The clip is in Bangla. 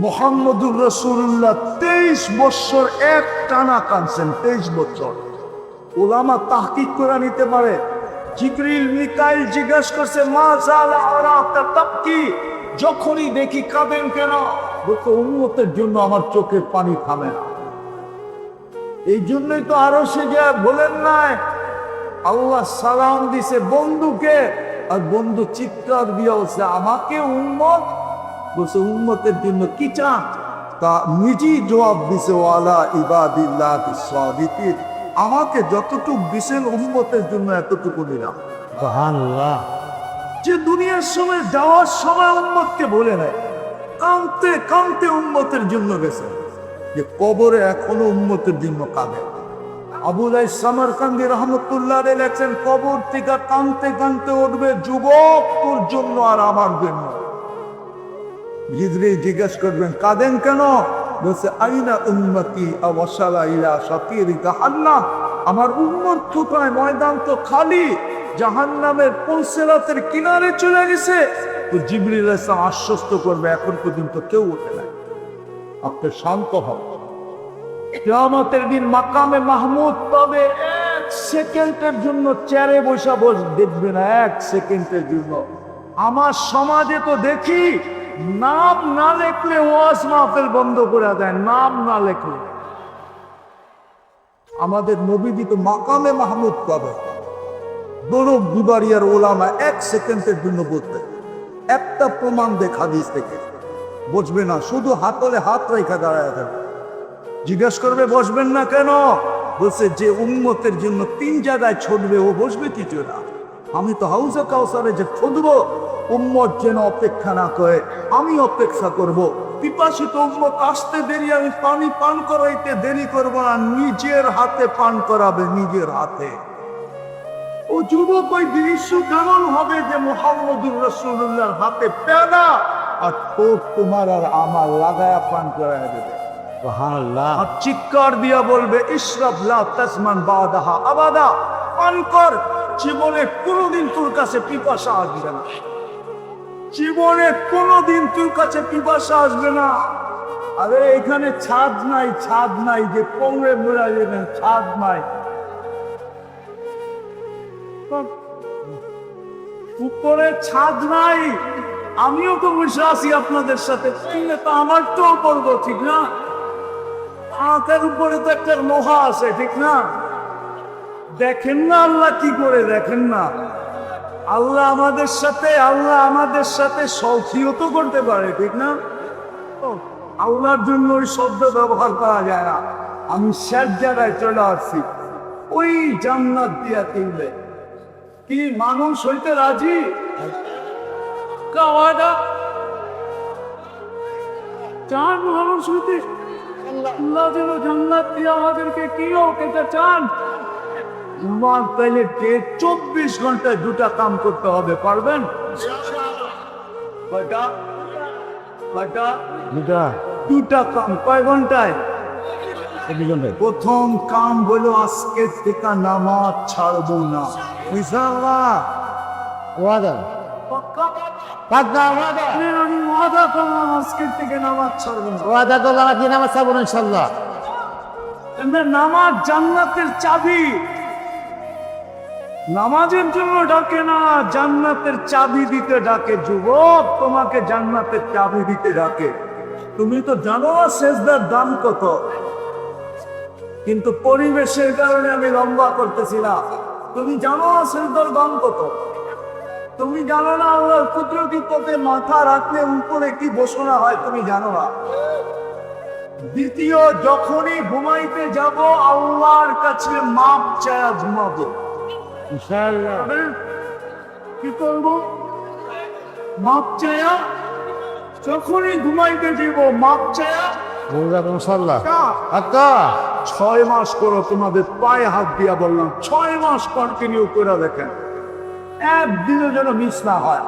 মুহাম্মদুর রাসূলুল্লাহ 23 বছর এক টানা কাঁদছেন। 23 বছর। উলামা তাহকিক করে নিতে পারে। জিবরিল মিকাইল জিজ্ঞাসা করছে, মা জালা আরাকা তাবকি, যখনই দেখি কাঁদেন কেন? বলতো উম্মতের জন্য আমার চোখের পানি থামে না। এই জন্যই তো আরো সে যা বলেন নাই, আল্লাহ সালাম দিছে বন্ধুকে, আর বন্ধু চিৎকার দিয়ে বলছে আমাকে উম্মত, বলছে উম্মতের জন্য কি চান? তা নিজেই জবাব দিছে, ওয়ালা ইবাদিল্লাহ সাদিকিন, আমাকে যতটুকু দিছেন উম্মতের জন্য এতটুকু দিলাম। সুবহানাল্লাহ। যে দুনিয়ার সময় যাওয়ার সময় উম্মতকে বলে নাই, কাঁদতে কাঁদতে উম্মতের জন্য গেছে, যে কবরে এখনো উম্মতের জন্য কাঁদে। আবুল সামারকান্দি রহমতুল্লাহ লেখেন, কবর থেকে কাঁদতে কাঁদতে উঠবে, যুবক তোর জন্য আর আমার জন্য। জিবরিল জিজ্ঞেস করবেন কাঁদেন কেন? বলছে আইনা উম্মতি আওয়াসালা ইলা শাতিরি জাহান্নাম, আমার উম্মত কোথায়? ময়দান তো খালি, জাহান্নামের পুলসিরাতের কিনারে চলে গেছে। তো জিবরিল ইসলাম আশ্বস্ত করবে এখন পর্যন্ত কেউ ওঠে নাই, আপনি শান্ত হন। কিয়ামতের দিন মাকামে মাহমুদ পাবে, 1 সেকেন্ডের জন্য চেয়ারে বসা দেখবে না, 1 সেকেন্ডের জন্য। আমার সমাজে তো দেখি নাম না লেখলে ওয়াজ মাহফিল বন্ধ করে দেয়, নাম না লেখলে। আমাদের নবীজি তো মাকামে মাহমুদ পাবে, বড় বিবারিয়ার ওলামা 1 সেকেন্ডের জন্য বলতে, একটা প্রমাণ দেখা দিস থেকে বসবে না, শুধু হাতলে হাত রেখা দাঁড়ায় থাকবে। জিজ্ঞেস করবে বসবেন না কেন? বলছে যে উম্মতের জন্য 3 জায়গায় ছুটবে, ও বসবে কিছু না। আমি তো হাউজে কাউসারে যে ছুটবো, উম্মত যেন অপেক্ষা না করে আমি অপেক্ষা করব। পিপাসিত উম্মত আসতে দেরি, আমি পানি পান করাইতে দেরি করব না, নিজের হাতে পান করাবে, নিজের হাতে। ও যুবক, ওই দৃশ্য কেমন হবে যে মুহাম্মদুর রাসূলুল্লাহর হাতে পেয়ালা আর ঠোঁট তোমার আর আমার লাগায়া পান করায় দেবে। সুবহানাল্লাহ। আর চিৎকার দিয়া বলবে ইশরাব লা তাসমান বাদাহা আবাদা, পান কর, জীবনে কোনোদিন তোর কাছে পিপাসা আসবে না, জীবনে কোনোদিন তোর কাছে পিপাসা আসবে না। আরে এখানে ছাদ নাই, ছাদ নাই যে কমরে বেড়া যাবেন, ছাদ নাই, উপরে ছাদ নাই। আমিও তো বসে আছি আপনাদের সাথে, তো আমার তো পড়বো, ঠিক না? আঁকের উপরে তো একটা লোহা আছে, ঠিক না? দেখেন না আল্লাহ কি করে, দেখেন না আল্লাহ আমাদের সাথে সৌখিও তো করতে পারে, ঠিক না? আল্লাহর জন্য ওই শব্দ ব্যবহার করা যায় না। আমি শেষ জায়গায় চলে আসছি, ওই জান্নাত দিয়া কিনবে কি মানুষ হইতে রাজি? চান মানুষ হইতে, আল্লাহ যেন জান্নাত দিয়ে আমাদেরকে কিও খেতে চান। তাইলে 24 ঘন্টায় 2টা কাম করতে হবে, পারবেন? কয়টা? 2টা কাম। কয় ঘন্টায়? প্রথম কাম হলো আজকে থেকে নামাজ ছাড়বো না। ইনশাআল্লাহ ওয়াদা। পাক্কা ওয়াদা। আমি ওয়াদা করলাম আজকে থেকে নামাজ ছাড়বো না। ওয়াদা করলাম আজকে নামাজ ছাড়বো না ইনশাআল্লাহ। নামাজ জান্নাতের চাবি। নামাজের জন্য ডাকে না, জান্নাতের চাবি দিতে ডাকে। যুবক, তোমাকে জান্নাতের চাবি দিতে ডাকে। তুমি তো জানো না সেজদার দাম কত, কিন্তু পরিবেশের কারণে আমি লম্বা করতেছি না। তুমি জানো না সেজদার দাম কত? তুমি জানো না আল্লাহর কুদরতি পথে মাথা রাখলে উপরে কি ঘোষণা হয়? তুমি জানো না। দ্বিতীয়, যখনই ঘুমাইতে যাব আল্লাহর কাছে মাপ চায়া ঘুমাবো। ইনশাআল্লাহ। কি করবো? মাপ চায়া। যখনই ঘুমাইতে যাব মাপ চায়া। ইনশাআল্লাহ। পাক্কা। 6 মাস করো, তোমাদের পায়ে হাত দিয়া বললাম, 6 মাস কন্টিনিউ করে দেখেন, একদিনও যেন মিস না হয়।